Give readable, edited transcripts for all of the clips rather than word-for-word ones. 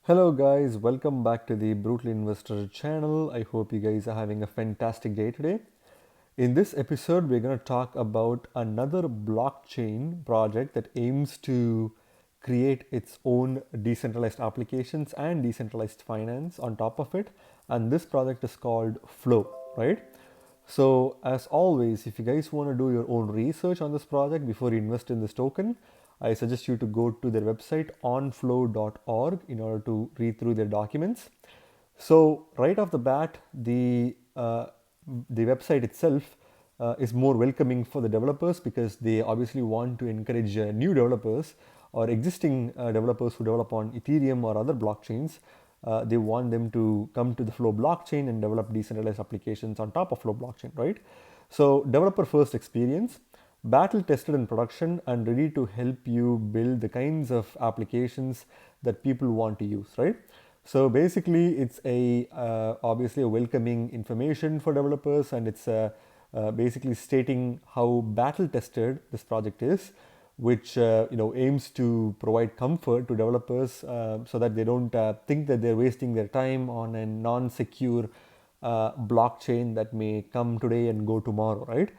Hello guys, welcome back to the Brutal Investor channel. I hope you guys are having a fantastic day today. In this episode, we're going to talk about another blockchain project that aims to create its own decentralized applications and decentralized finance on top of it. And this project is called Flow, right? So, as always, if you guys want to do your own research on this project before you invest in this token, I suggest you to go to their website onflow.org in order to read through their documents. So right off the bat, the website itself is more welcoming for the developers because they obviously want to encourage new developers or existing developers who develop on Ethereum or other blockchains. They want them to come to the Flow blockchain and develop decentralized applications on top of Flow blockchain, right? So developer first experience, battle tested in production and ready to help you build the kinds of applications that people want to use, right? So basically, it's a obviously a welcoming information for developers, and it's basically stating how battle tested this project is, which aims to provide comfort to developers so that they don't think that they're wasting their time on a non-secure blockchain that may come today and go tomorrow, right?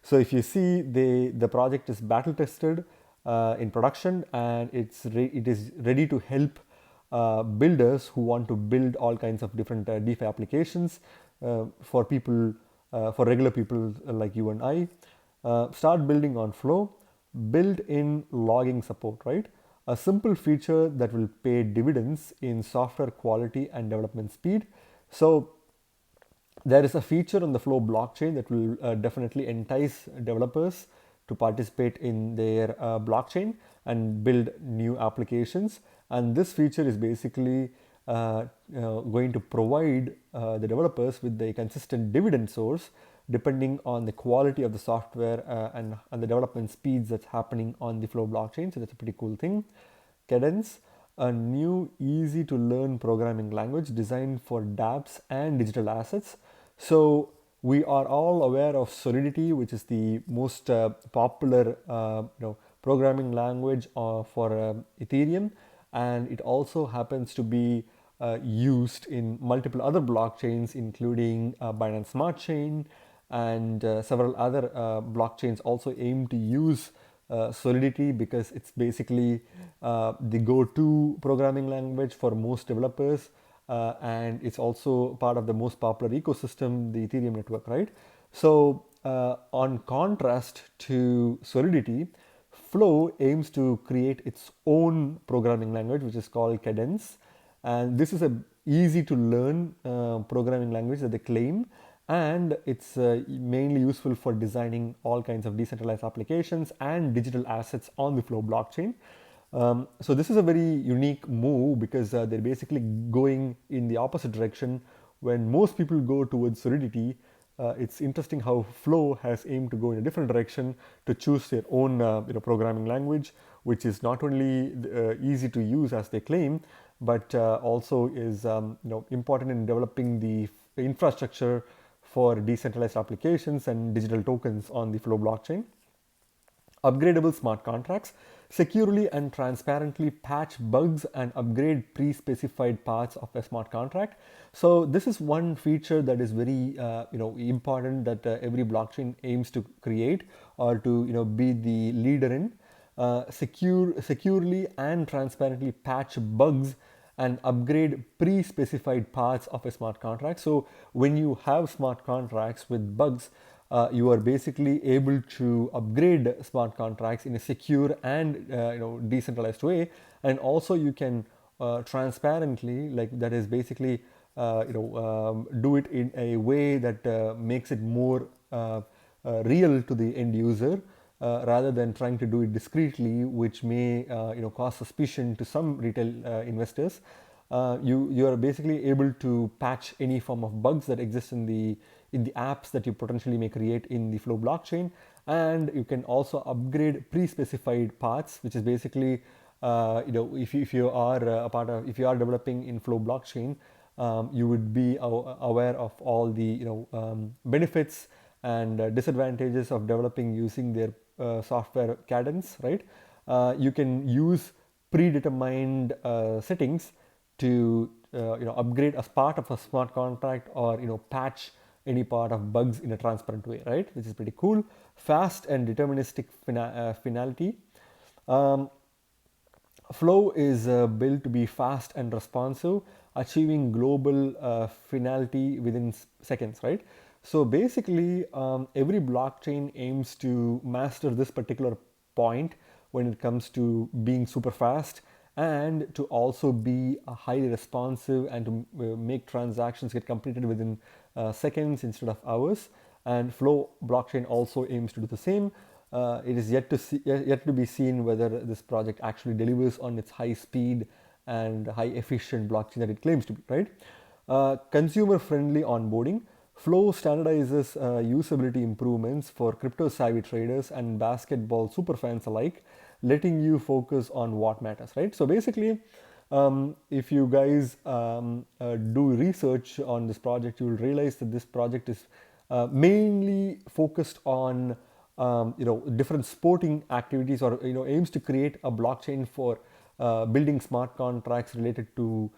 So if you see, the project is battle tested in production, and it is ready to help builders who want to build all kinds of different DeFi applications for people, for regular people like you and I. Start building on Flow, built in logging support, right? A simple feature that will pay dividends in software quality and development speed. So there is a feature on the Flow blockchain that will definitely entice developers to participate in their blockchain and build new applications. And this feature is basically going to provide the developers with a consistent dividend source depending on the quality of the software and the development speeds that's happening on the Flow blockchain. So that's a pretty cool thing. Cadence, a new easy to learn programming language designed for dApps and digital assets. So we are all aware of Solidity, which is the most popular programming language for Ethereum, and it also happens to be used in multiple other blockchains, including Binance Smart Chain and several other blockchains also aim to use Solidity because it's basically the go-to programming language for most developers, and it's also part of the most popular ecosystem, the Ethereum network, right? So, on contrast to Solidity, Flow aims to create its own programming language, which is called Cadence, and this is a easy to learn programming language that they claim, and it's mainly useful for designing all kinds of decentralized applications and digital assets on the Flow blockchain. So this is a very unique move because they're basically going in the opposite direction when most people go towards Solidity. It's interesting how Flow has aimed to go in a different direction to choose their own programming language, which is not only easy to use as they claim, but also is important in developing the infrastructure for decentralized applications and digital tokens on the Flow blockchain. Upgradable smart contracts securely and transparently patch bugs and upgrade pre-specified parts of a smart contract. So this is one feature that is very important that every blockchain aims to create or to be the leader in. Securely and transparently patch bugs and upgrade pre-specified parts of a smart contract. So when you have smart contracts with bugs, you are basically able to upgrade smart contracts in a secure and decentralized way, and also you can transparently, like that is basically do it in a way that makes it more real to the end user, rather than trying to do it discreetly, which may cause suspicion to some retail investors. You are basically able to patch any form of bugs that exist in the apps that you potentially may create in the Flow blockchain, and you can also upgrade pre-specified paths, which is basically if you are a part of, if you are developing in Flow blockchain, you would be aware of all the benefits and disadvantages of developing using their software Cadence, right? You can use predetermined settings to upgrade as part of a smart contract, or patch any part of bugs in a transparent way, right? Which is pretty cool. Fast and deterministic finality. um, Flow is built to be fast and responsive, achieving global finality within seconds, right? So basically, every blockchain aims to master this particular point when it comes to being super fast, and to also be highly responsive, and to make transactions get completed within seconds instead of hours. And Flow blockchain also aims to do the same. It is yet to be seen whether this project actually delivers on its high speed and high efficient blockchain that it claims to be, right? Consumer friendly onboarding. Flow standardizes usability improvements for crypto savvy traders and basketball superfans alike, letting you focus on what matters, right? So basically, if you guys do research on this project, you will realize that this project is mainly focused on different sporting activities, or aims to create a blockchain for building smart contracts related to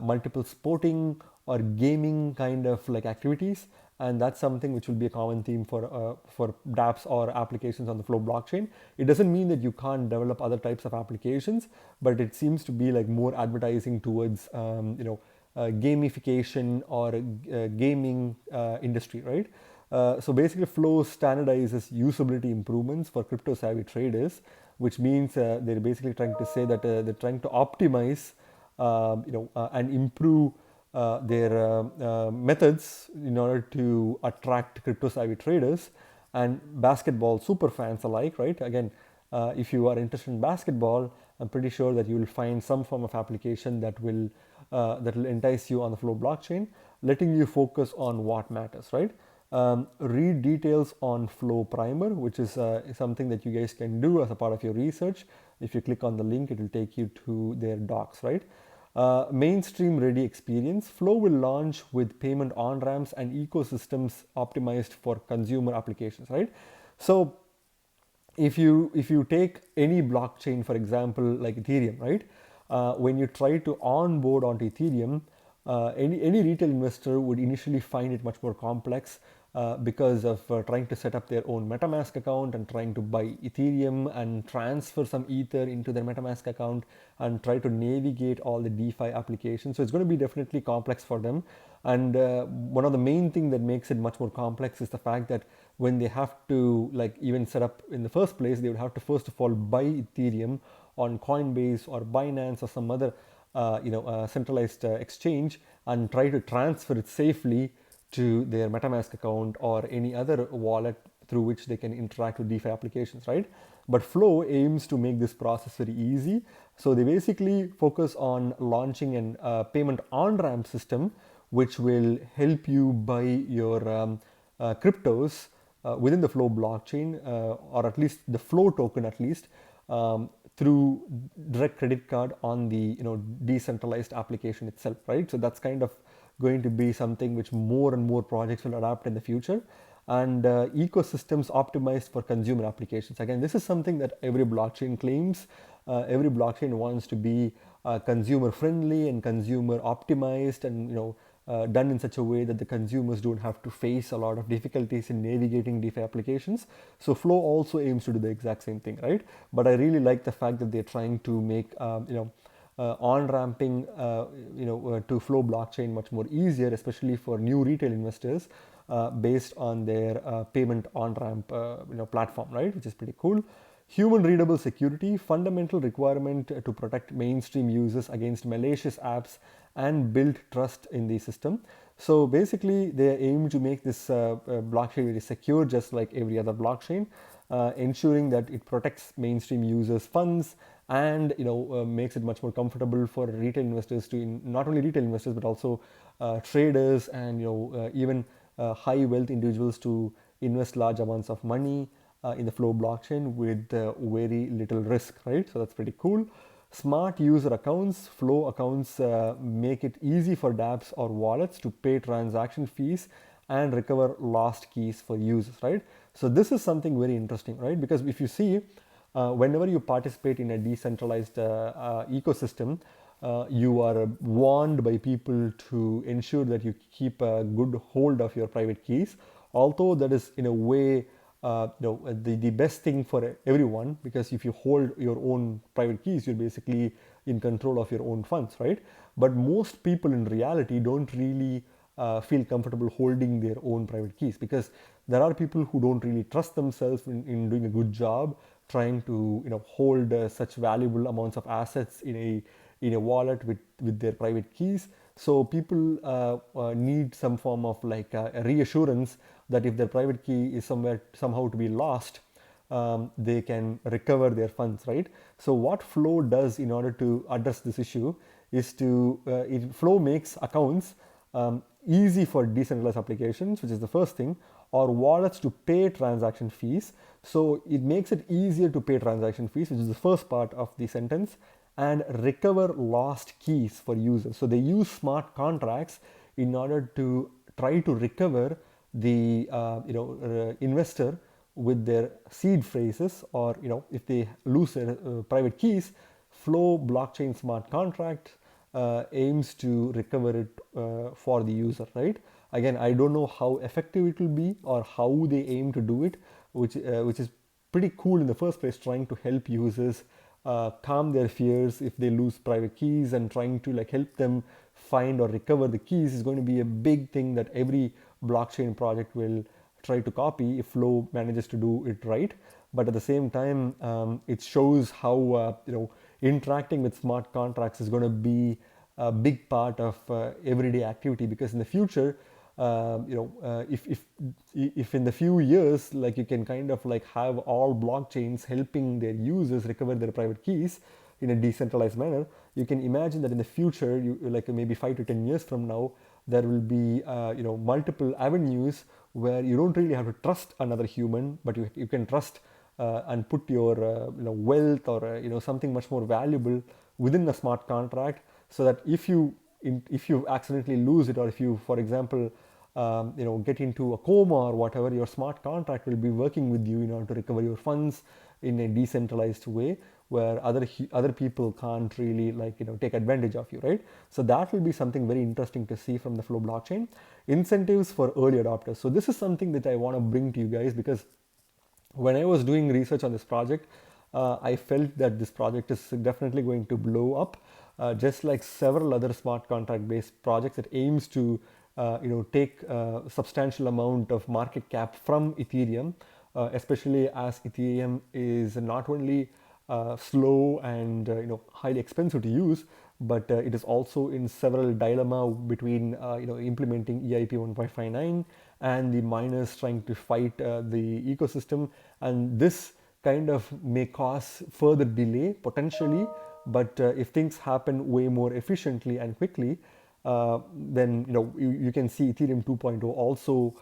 multiple sporting or gaming kind of like activities. And that's something which will be a common theme for dApps or applications on the Flow blockchain. It doesn't mean that you can't develop other types of applications, but it seems to be like more advertising towards gamification or gaming industry, right? So basically, Flow standardizes usability improvements for crypto savvy traders, which means they're basically trying to say that they're trying to optimize, and improve their methods in order to attract crypto savvy traders and basketball super fans alike, right? Again, if you are interested in basketball, I'm pretty sure that you will find some form of application that will entice you on the Flow blockchain, letting you focus on what matters, right? Read details on Flow Primer, which is something that you guys can do as a part of your research. If you click on the link, it will take you to their docs, right? Mainstream ready experience. Flow will launch with payment on ramps and ecosystems optimized for consumer applications, right? So if you take any blockchain, for example, like Ethereum, right? When you try to onboard onto Ethereum, any retail investor would initially find it much more complex, because of trying to set up their own MetaMask account and trying to buy Ethereum and transfer some Ether into their MetaMask account and try to navigate all the DeFi applications. So it's going to be definitely complex for them. And one of the main thing that makes it much more complex is the fact that when they have to like even set up in the first place, they would have to first of all buy Ethereum on Coinbase or Binance or some other centralized exchange, and try to transfer it safely to their MetaMask account or any other wallet through which they can interact with DeFi applications, right? But Flow aims to make this process very easy. So they basically focus on launching an payment on-ramp system, which will help you buy your cryptos within the Flow blockchain, or at least the Flow token, at least through direct credit card on the decentralized application itself, right? So that's kind of going to be something which more and more projects will adopt in the future. And ecosystems optimized for consumer applications. Again, this is something that every blockchain claims. Every blockchain wants to be consumer friendly and consumer optimized, and done in such a way that the consumers don't have to face a lot of difficulties in navigating DeFi applications. So Flow also aims to do the exact same thing, right? But I really like the fact that they're trying to make on-ramping to Flow blockchain much more easier, especially for new retail investors, based on their payment on-ramp platform, right? Which is pretty cool. Human readable security, fundamental requirement to protect mainstream users against malicious apps and build trust in the system. So basically, they aim to make this blockchain very secure, just like every other blockchain, ensuring that it protects mainstream users' funds, and makes it much more comfortable for retail investors to not only retail investors but also traders and even high wealth individuals to invest large amounts of money in the Flow blockchain with very little risk, right? So that's pretty cool. Smart user accounts, Flow accounts make it easy for dApps or wallets to pay transaction fees and recover lost keys for users, right? So this is something very interesting, right? Because if you see, whenever you participate in a decentralized ecosystem, you are warned by people to ensure that you keep a good hold of your private keys. Although that is in a way the best thing for everyone, because if you hold your own private keys, you're basically in control of your own funds, right? But most people in reality don't really feel comfortable holding their own private keys, because there are people who don't really trust themselves in doing a good job trying to hold such valuable amounts of assets in a wallet with their private keys. So people need some form of like a reassurance that if their private key is somehow to be lost, they can recover their funds, right? So what Flow does in order to address this issue is Flow makes accounts easy for decentralized applications, which is the first thing, or wallets to pay transaction fees. So it makes it easier to pay transaction fees, which is the first part of the sentence, and recover lost keys for users. So they use smart contracts in order to try to recover the investor with their seed phrases, or if they lose their private keys. Flow blockchain smart contract aims to recover it for the user, right? Again, I don't know how effective it will be or how they aim to do it, which is pretty cool in the first place, trying to help users calm their fears if they lose private keys, and trying to like help them find or recover the keys is going to be a big thing that every blockchain project will try to copy if Flow manages to do it right. But at the same time, it shows how interacting with smart contracts is going to be a big part of everyday activity, because in the future, if in the few years, like you can kind of like have all blockchains helping their users recover their private keys in a decentralized manner, you can imagine that in the future, you like maybe 5 to 10 years from now, there will be multiple avenues where you don't really have to trust another human, but you can trust and put your wealth, or something much more valuable within a smart contract, so that if you accidentally lose it, or if you, for example, get into a coma or whatever, your smart contract will be working with you in order to recover your funds in a decentralized way, where other people can't really take advantage of you, right? So that will be something very interesting to see from the Flow blockchain. Incentives for early adopters. So this is something that I want to bring to you guys, because when I was doing research on this project, I felt that this project is definitely going to blow up, just like several other smart contract based projects that aims to take a substantial amount of market cap from Ethereum, especially as Ethereum is not only slow and highly expensive to use, but it is also in several dilemma between implementing EIP 1.59 and the miners trying to fight the ecosystem, and this kind of may cause further delay potentially. But if things happen way more efficiently and quickly, then you can see Ethereum 2.0 also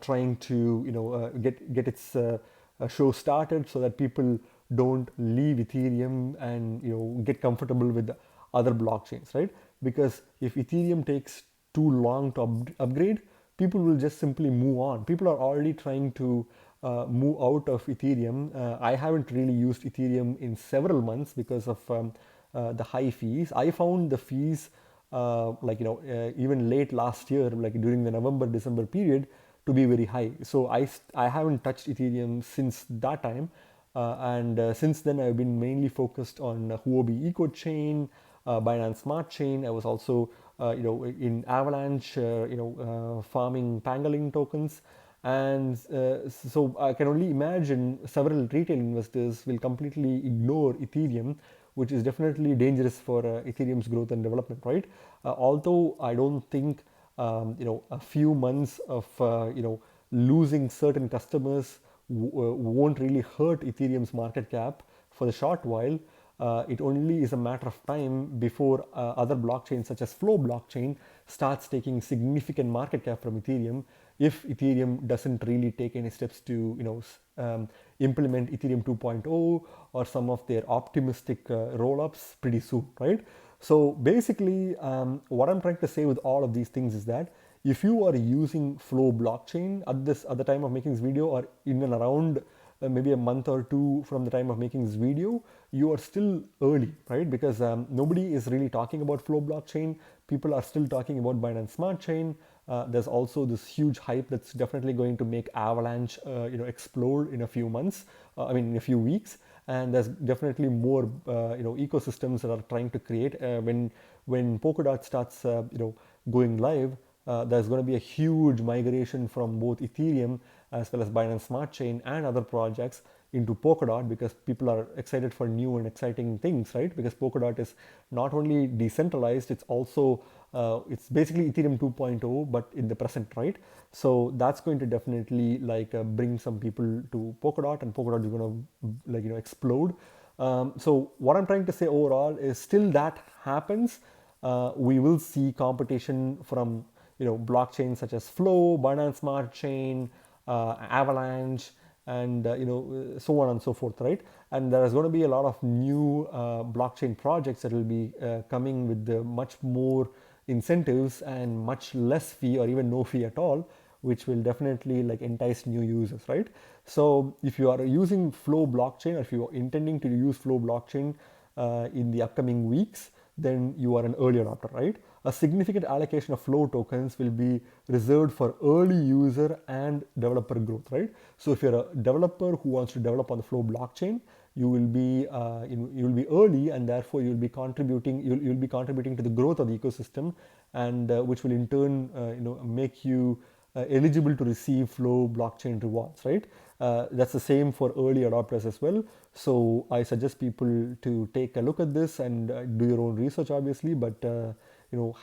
trying to get its show started, so that people don't leave Ethereum and get comfortable with the other blockchains, right? Because if Ethereum takes too long to upgrade, people will just simply move on. People are already trying to move out of Ethereum. I haven't really used Ethereum in several months because of the high fees. I found the fees even late last year, like during the November December period, to be very high. So I haven't touched Ethereum since that time, and since then I've been mainly focused on Huobi Eco Chain, Binance Smart Chain. I was also in Avalanche, farming Pangolin tokens. And so I can only imagine several retail investors will completely ignore Ethereum, which is definitely dangerous for Ethereum's growth and development, right? Although I don't think a few months of losing certain customers won't really hurt Ethereum's market cap for the short while. It only is a matter of time before other blockchains such as Flow blockchain starts taking significant market cap from Ethereum, if Ethereum doesn't really take any steps to implement Ethereum 2.0 or some of their optimistic roll-ups pretty soon, right? So basically, what I'm trying to say with all of these things is that if you are using Flow blockchain at the time of making this video, or in and around maybe a month or two from the time of making this video, you are still early, right? Because nobody is really talking about Flow blockchain. People are still talking about Binance Smart Chain. There's also this huge hype that's definitely going to make Avalanche, explode in a few months. In a few weeks. And there's definitely more, ecosystems that are trying to create. When Polkadot starts, going live, there's going to be a huge migration from both Ethereum as well as Binance Smart Chain and other projects into Polkadot, because people are excited for new and exciting things, right? Because Polkadot is not only decentralized, it's also it's basically Ethereum 2.0, but in the present, right? So that's going to definitely bring some people to Polkadot, and Polkadot is going to explode. So what I'm trying to say overall is, still that happens, we will see competition from blockchains such as Flow, Binance Smart Chain, Avalanche, and so on and so forth, right? And there is going to be a lot of new blockchain projects that will be coming with much more incentives and much less fee or even no fee at all, which will definitely entice new users, right? So if you are using Flow blockchain, or if you are intending to use Flow blockchain in the upcoming weeks, then you are an early adopter, right? A significant allocation of Flow tokens will be reserved for early user and developer growth, right? So if you're a developer who wants to develop on the Flow blockchain, you will be early, and therefore you'll be contributing to the growth of the ecosystem, and which will in turn make you eligible to receive Flow blockchain rewards, right? That's the same for early adopters as well. So I suggest people to take a look at this and do your own research, obviously, but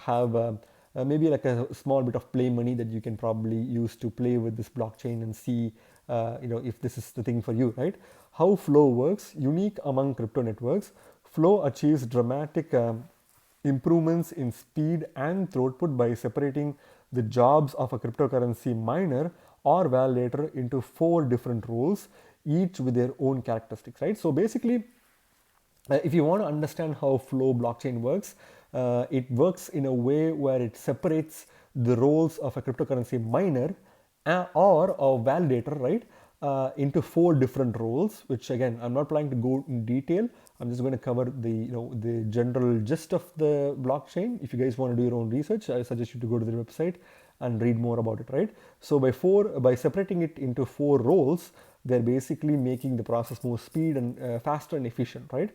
have maybe like a small bit of play money that you can probably use to play with this blockchain and see if this is the thing for you, right? How Flow works: unique among crypto networks, Flow achieves dramatic improvements in speed and throughput by separating the jobs of a cryptocurrency miner or validator into 4 different roles, each with their own characteristics, right? So basically, if you want to understand how Flow blockchain works, it works in a way where it separates the roles of a cryptocurrency miner or a validator, right, into 4 different roles. Which again, I'm not planning to go in detail. I'm just going to cover the general gist of the blockchain. If you guys want to do your own research, I suggest you to go to the website and read more about it, right? So by separating it into 4 roles, they're basically making the process more speed and faster and efficient, right?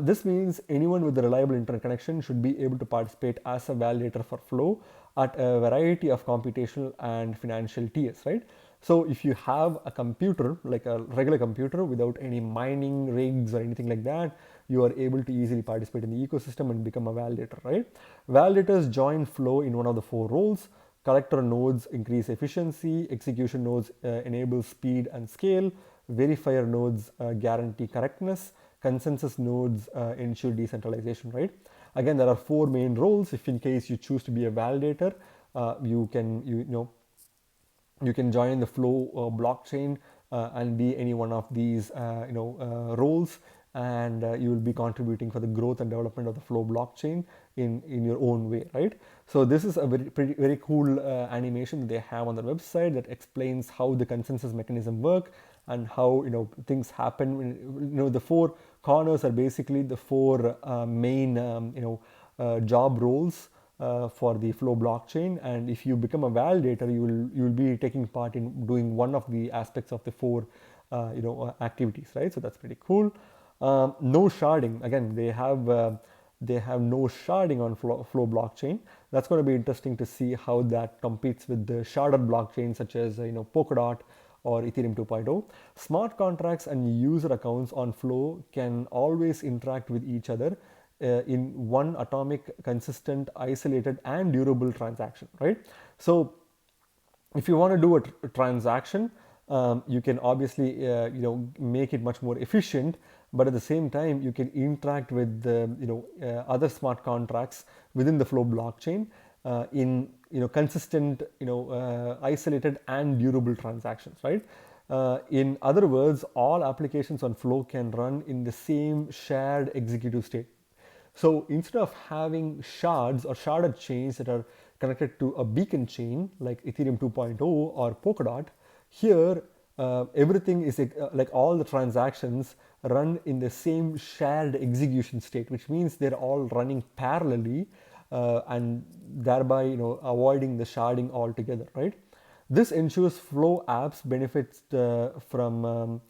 This means anyone with a reliable internet connection should be able to participate as a validator for Flow at a variety of computational and financial tiers, right? So if you have a computer, like a regular computer without any mining rigs or anything like that, you are able to easily participate in the ecosystem and become a validator, right? Validators join Flow in one of the 4 roles. Collector nodes increase efficiency, execution nodes enable speed and scale, verifier nodes guarantee correctness, consensus nodes ensure decentralization, right? Again, there are 4 main roles. If in case you choose to be a validator, you can join the Flow blockchain and be any one of these roles, and you will be contributing for the growth and development of the Flow blockchain in your own way, right? So this is a very cool animation that they have on their website that explains how the consensus mechanism work and how things happen. The 4 corners are basically the 4 main job roles for the Flow blockchain, and if you become a validator, you will be taking part in doing one of the aspects of the 4 activities, right? So that's pretty cool. No sharding. Again, they have no sharding on Flow blockchain. That's going to be interesting to see how that competes with the sharded blockchains such as Polkadot or Ethereum 2.0. Smart contracts and user accounts on Flow can always interact with each other in one atomic, consistent, isolated, and durable transaction, right? So if you want to do a transaction, you can obviously make it much more efficient, but at the same time you can interact with other smart contracts within the Flow blockchain in consistent, isolated and durable transactions, right? In other words, all applications on Flow can run in the same shared executive state. So instead of having shards or sharded chains that are connected to a beacon chain like Ethereum 2.0 or Polkadot, here everything is like all the transactions run in the same shared execution state, which means they're all running parallelly, and thereby avoiding the sharding altogether, right? This ensures Flow apps benefits from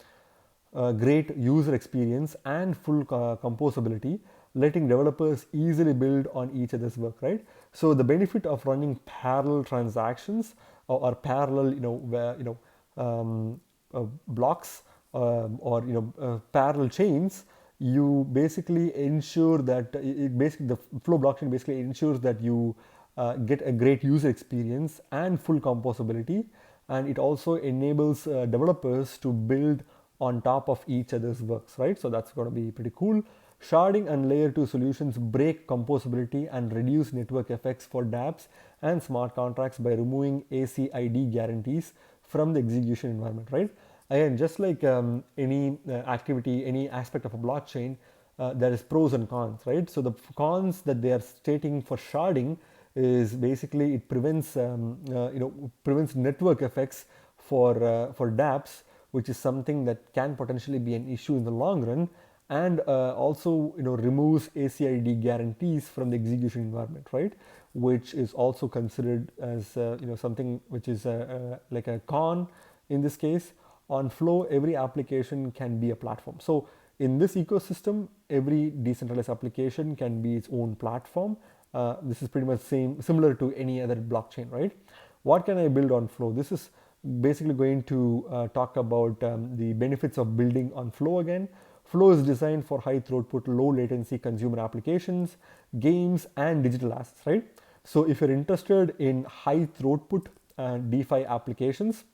great user experience and full composability, letting developers easily build on each other's work, right? So the benefit of running parallel transactions or parallel, where blocks, or parallel chains, you basically ensure that basically the Flow blockchain basically ensures that you get a great user experience and full composability, and it also enables developers to build on top of each other's works, right? So that's going to be pretty cool. Sharding and layer 2 solutions break composability and reduce network effects for dApps and smart contracts by removing ACID guarantees from the execution environment, right? Again, just like any activity, any aspect of a blockchain, there is pros and cons, right? So the cons that they are stating for sharding is basically it prevents prevents network effects for dApps, which is something that can potentially be an issue in the long run, and also removes ACID guarantees from the execution environment, right? Which is also considered as something which is like a con in this case. On Flow, every application can be a platform. So in this ecosystem, every decentralized application can be its own platform. This is pretty much similar to any other blockchain, right? What can I build on Flow? This is basically going to talk about the benefits of building on Flow again. Flow is designed for high throughput, low latency consumer applications, games, and digital assets, right? So if you're interested in high throughput DeFi applications,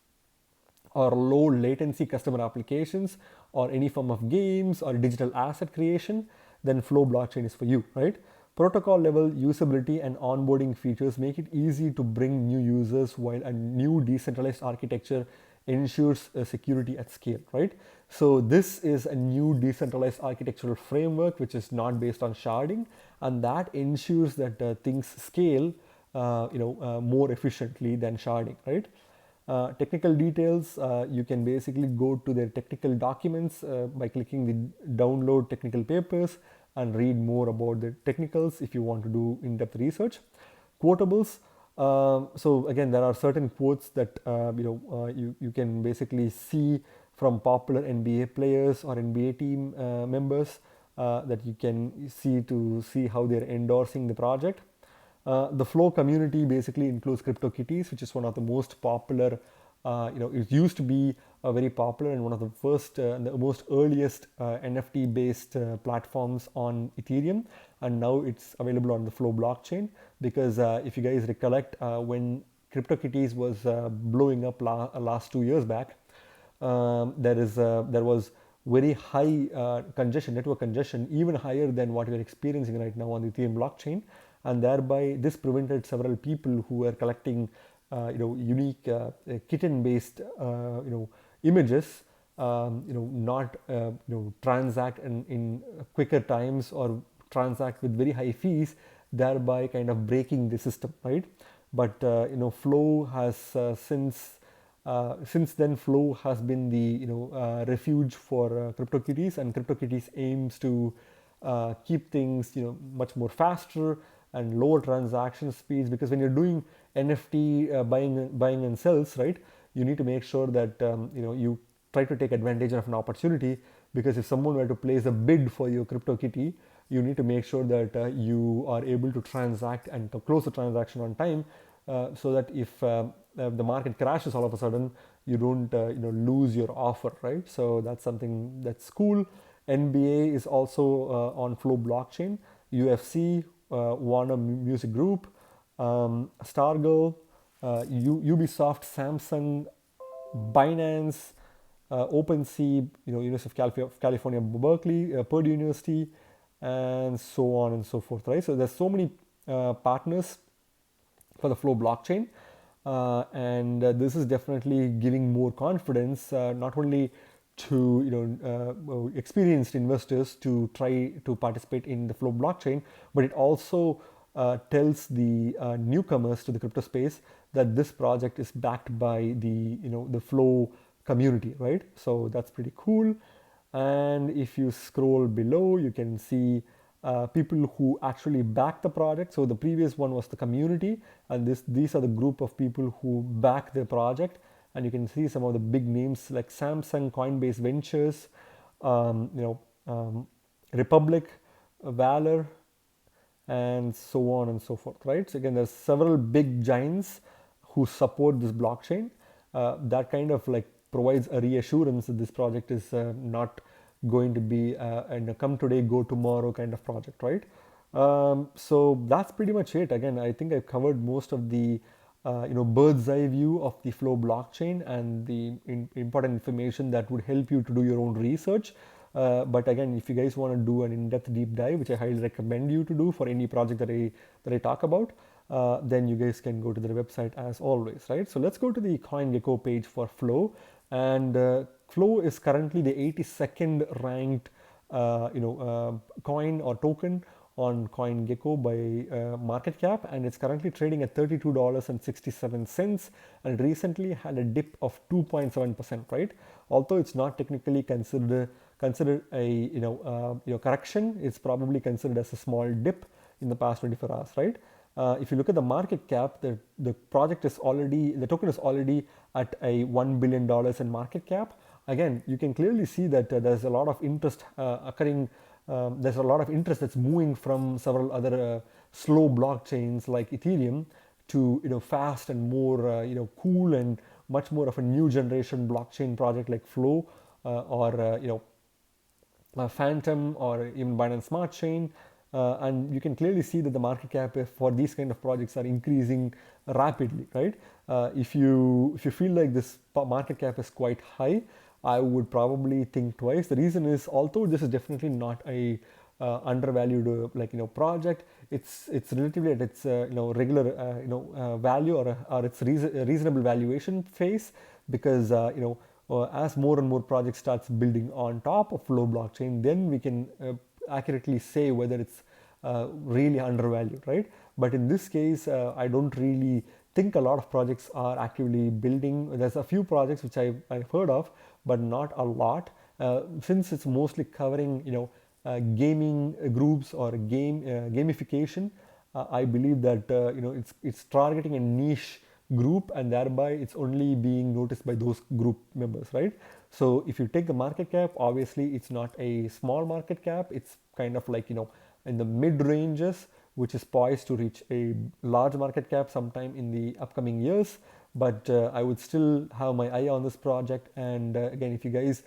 or low latency customer applications, or any form of games or digital asset creation, then Flow blockchain is for you, right? Protocol level usability and onboarding features make it easy to bring new users, while a new decentralized architecture ensures security at scale, right? So this is a new decentralized architectural framework which is not based on sharding, and that ensures that things scale more efficiently than sharding, right? Technical details, you can basically go to their technical documents by clicking the download technical papers and read more about the technicals if you want to do in-depth research. Quotables, so again, there are certain quotes that you can basically see from popular NBA players or NBA team members, that you can see how they're endorsing the project. The Flow community basically includes CryptoKitties, which is one of the most popular. It used to be very popular and one of the first, the most earliest NFT-based platforms on Ethereum, and now it's available on the Flow blockchain. Because if you guys recollect, when CryptoKitties was blowing up last 2 years back, there was very high network congestion, even higher than what we are experiencing right now on the Ethereum blockchain, and thereby this prevented several people who were collecting unique kitten-based images, not transact in quicker times or transact with very high fees, thereby kind of breaking the system, right? But Flow has since then, Flow has been the refuge for CryptoKitties, and CryptoKitties aims to keep things much more faster and lower transaction speeds, because when you're doing NFT buying and sells, right, you need to make sure that you try to take advantage of an opportunity, because if someone were to place a bid for your CryptoKitty, you need to make sure that you are able to transact and to close the transaction on time, so that if the market crashes all of a sudden, you don't lose your offer, right? So that's something that's cool. NBA is also on Flow blockchain. UFC, Warner Music Group, Stargirl, Ubisoft, Samsung, Binance, OpenSea, University of California, Berkeley, Purdue University, and so on and so forth, right? So there's so many partners for the Flow blockchain, and this is definitely giving more confidence, not only to experienced investors to try to participate in the Flow blockchain, but it also tells the newcomers to the crypto space that this project is backed by the Flow community, right? So that's pretty cool. And if you scroll below, you can see people who actually back the project. So the previous one was the community, and these are the group of people who back the project. And you can see some of the big names like Samsung, Coinbase Ventures, you know, Republic, Valor, and so on and so forth, right? So again, there's several big giants who support this blockchain. That kind of like provides a reassurance that this project is not going to be a come today, go tomorrow kind of project, right? So that's pretty much it. Again, I think I've covered most of the bird's eye view of the Flow blockchain and the important information that would help you to do your own research. But again, if you guys want to do an in-depth deep dive, which I highly recommend you to do for any project that I talk about, then you guys can go to their website as always, right? So let's go to the CoinGecko page for Flow, and Flow is currently the 82nd ranked coin or token on CoinGecko by market cap, and it's currently trading at $32.67, and recently had a dip of 2.7%, right? Although it's not technically considered a correction, it's probably considered as a small dip in the past 24 hours, right? If you look at the market cap, the token is already at a $1 billion in market cap. Again, you can clearly see that there's a lot of interest occurring. There's a lot of interest that's moving from several other slow blockchains like Ethereum to fast and more cool and much more of a new generation blockchain project like Flow or Phantom or even Binance Smart Chain. And you can clearly see that the market cap for these kind of projects are increasing rapidly, right? If you feel like this market cap is quite high, I would probably think twice. The reason is, although this is definitely not a undervalued project, it's relatively at its regular value or its reasonable valuation phase, because as more and more projects starts building on top of Flow blockchain, then we can accurately say whether it's really undervalued, right? But in this case, I don't really think a lot of projects are actively building. There's a few projects which I've heard of, but not a lot, since it's mostly covering gaming groups or gamification. I believe that it's targeting a niche group, and thereby it's only being noticed by those group members, right? So if you take the market cap, obviously it's not a small market cap. It's kind of like in the mid ranges, which is poised to reach a large market cap sometime in the upcoming years. But I would still have my eye on this project. And again, if you guys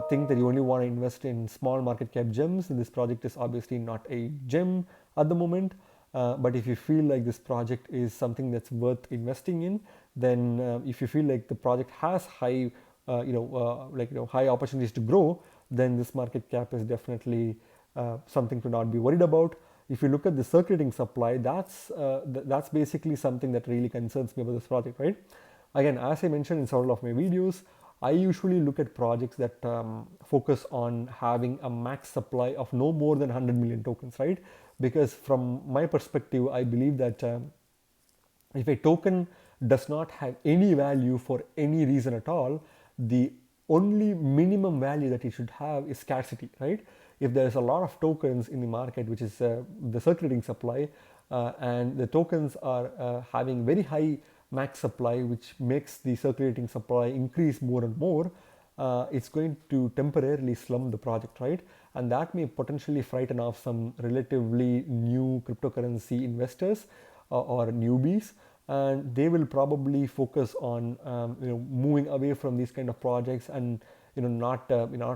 think that you only want to invest in small market cap gems, then this project is obviously not a gem at the moment. But if you feel like this project is something that's worth investing in, then if you feel like the project has high high opportunities to grow, then this market cap is definitely something to not be worried about. If you look at the circulating supply, that's basically something that really concerns me about this project, right? Again, as I mentioned in several of my videos, I usually look at projects that focus on having a max supply of no more than 100 million tokens, right? Because from my perspective, I believe that if a token does not have any value for any reason at all, the only minimum value that it should have is scarcity, right? If there's a lot of tokens in the market, which is the circulating supply, and the tokens are having very high max supply, which makes the circulating supply increase more and more, it's going to temporarily slump the project, right? And that may potentially frighten off some relatively new cryptocurrency investors or newbies, and they will probably focus on moving away from these kind of projects and not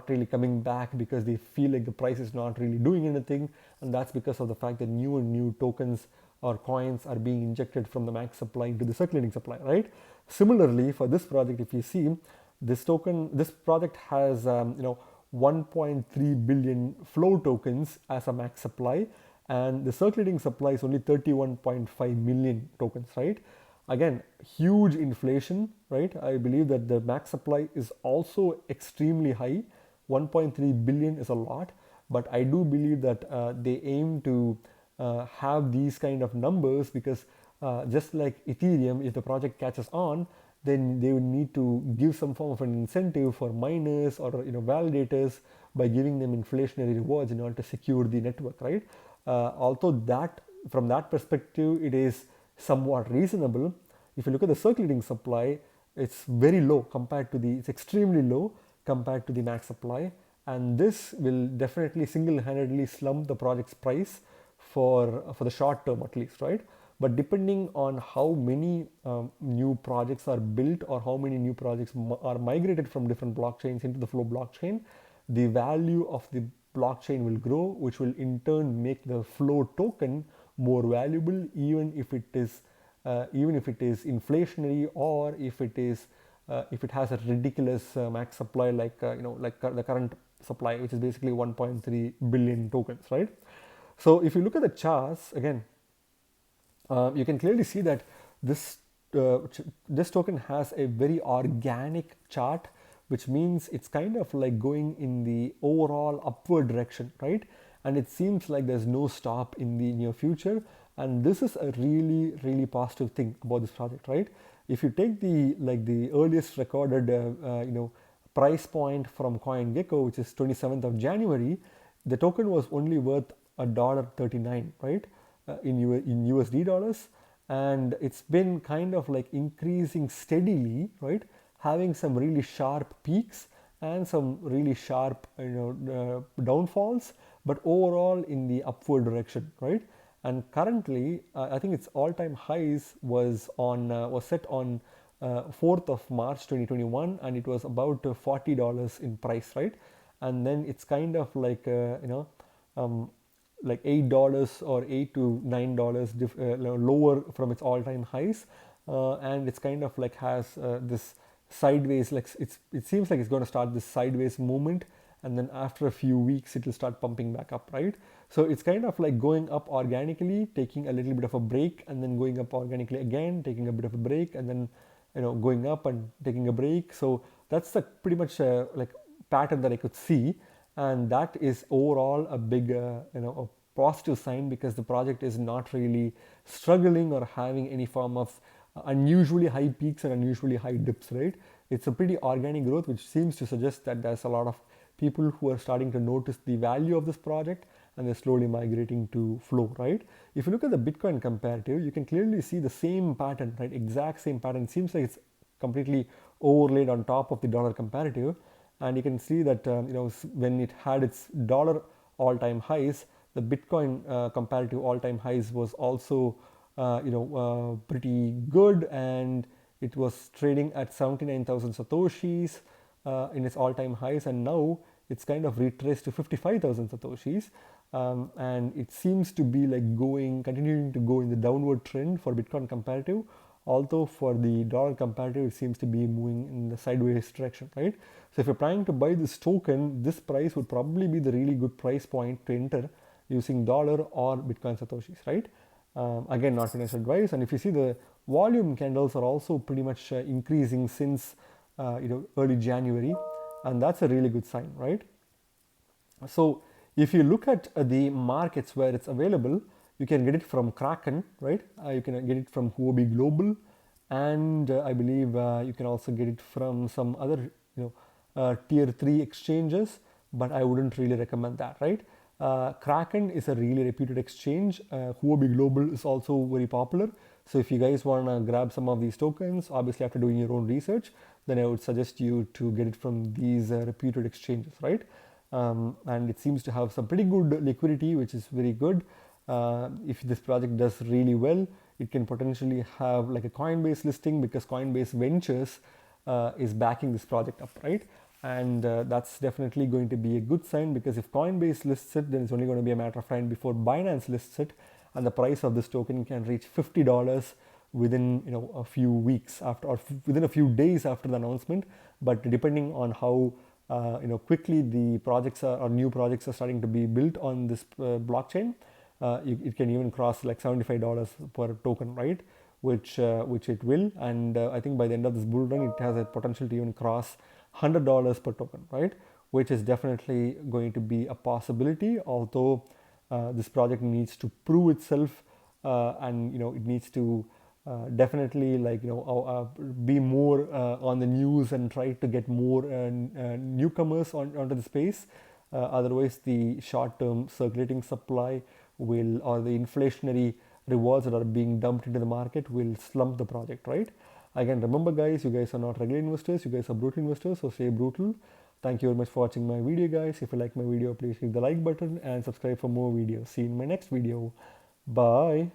really coming back, because they feel like the price is not really doing anything. And that's because of the fact that new tokens or coins are being injected from the max supply into the circulating supply, right? Similarly, for this project, if you see this project has 1.3 billion Flow tokens as a max supply, and the circulating supply is only 31.5 million tokens, right? Again, huge inflation, right? I believe that the max supply is also extremely high. 1.3 billion is a lot, but I do believe that they aim to have these kind of numbers, because just like Ethereum, if the project catches on, then they would need to give some form of an incentive for miners or validators by giving them inflationary rewards in order to secure the network, right? Although that from that perspective it is somewhat reasonable. If you look at the circulating supply, it's very low compared to the it's extremely low compared to the max supply, and this will definitely single-handedly slump the project's price for the short term at least, right? But depending on how many new projects are built or how many new projects are migrated from different blockchains into the Flow blockchain, the value of the blockchain will grow, which will in turn make the Flow token more valuable, even if it is inflationary, or if it has a ridiculous max supply like the current supply, which is basically 1.3 billion tokens, right? So if you look at the charts again, you can clearly see that this this token has a very organic chart, which means it's kind of like going in the overall upward direction, right? And it seems like there's no stop in the near future, and this is a really positive thing about this project, right? If you take the earliest recorded price point from CoinGecko, which is 27th of January, the token was only worth $1.39, right? In USD dollars, and it's been kind of like increasing steadily, right? Having some really sharp peaks and some really sharp downfalls, but overall in the upward direction, right? And currently, I think its all-time highs was set on 4th of March 2021, and it was about $40 in price, right? And then it's kind of like like $8 or $8 to $9 lower from its all-time highs, and it's kind of like has this sideways, like it seems like it's going to start this sideways movement, and then after a few weeks it will start pumping back up, right? So it's kind of like going up organically, taking a little bit of a break, and then going up organically again, taking a bit of a break, and then going up and taking a break. So that's the pretty much like pattern that I could see, and that is overall a big a positive sign, because the project is not really struggling or having any form of unusually high peaks and unusually high dips, right? It's a pretty organic growth, which seems to suggest that there's a lot of people who are starting to notice the value of this project, and they're slowly migrating to Flow, right? If you look at the Bitcoin comparative, you can clearly see the same pattern, right? Exact same pattern. It seems like it's completely overlaid on top of the dollar comparative, and you can see that when it had its dollar all-time highs, the Bitcoin comparative all-time highs was also pretty good, and it was trading at 79,000 satoshis in its all-time highs, and now it's kind of retraced to 55,000 satoshis, and it seems to be like continuing to go in the downward trend for Bitcoin comparative, although for the dollar comparative it seems to be moving in the sideways direction, right? So if you're planning to buy this token, this price would probably be the really good price point to enter using dollar or Bitcoin satoshis, right? Again, not financial advice. And if you see, the volume candles are also pretty much increasing since early January, and that's a really good sign, right? So if you look at the markets where it's available, you can get it from Kraken, right? You can get it from Huobi Global, and I believe you can also get it from some other tier 3 exchanges, but I wouldn't really recommend that, right? Kraken is a really reputed exchange. Huobi Global is also very popular. So if you guys want to grab some of these tokens, obviously after doing your own research, then I would suggest you to get it from these reputed exchanges, right? And it seems to have some pretty good liquidity, which is very good. If this project does really well, it can potentially have like a Coinbase listing, because Coinbase Ventures is backing this project up, right? And that's definitely going to be a good sign, because if Coinbase lists it, then it's only going to be a matter of time before Binance lists it, and the price of this token can reach $50 within a few weeks after, or within a few days after the announcement. But depending on how quickly the projects or new projects are starting to be built on this blockchain, it can even cross like $75 per token, right? Which it will, and I think by the end of this bull run, it has a potential to even cross $100 per token, right? Which is definitely going to be a possibility, although this project needs to prove itself, and it needs to definitely be more on the news and try to get more newcomers onto the space. Otherwise, the short-term circulating supply will, or the inflationary rewards that are being dumped into the market will slump the project, right? Again, remember guys, you guys are not regular investors, you guys are brutal investors, so stay brutal. Thank you very much for watching my video, guys. If you like my video, please hit the like button and subscribe for more videos. See you in my next video. Bye.